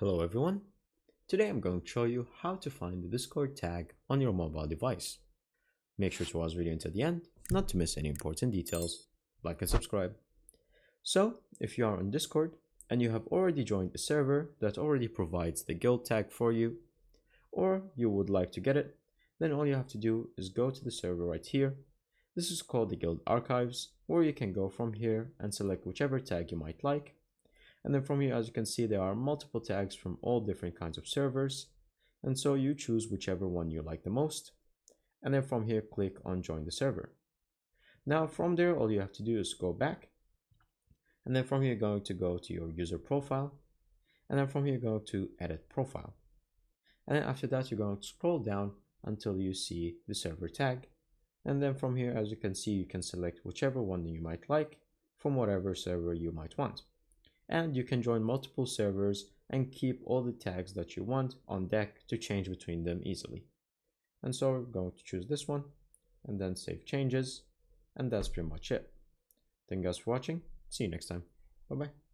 Hello everyone. Today I'm going to show you how to find the Discord tag on your mobile device. Make sure to watch the video until the end, not to miss any important details. Like and subscribe. So, if you are on Discord and you have already joined a server that already provides the guild tag for you, or you would like to get it, then all you have to do is go to the server right here. This is called the Guild Archives, where you can go from here and select whichever tag you might like. And then from here, as you can see, there are multiple tags from all different kinds of servers. And so you choose whichever one you like the most. And then from here, click on join the server. Now from there, all you have to do is go back. And then from here, you're going to go to your user profile. And then from here, go to edit profile. And then after that, you're going to scroll down until you see the server tag. And then from here, as you can see, you can select whichever one you might like from whatever server you might want. And you can join multiple servers and keep all the tags that you want on deck to change between them easily. And so we're going to choose this one and then save changes, and that's pretty much it. Thank you guys for watching. See you next time. Bye bye.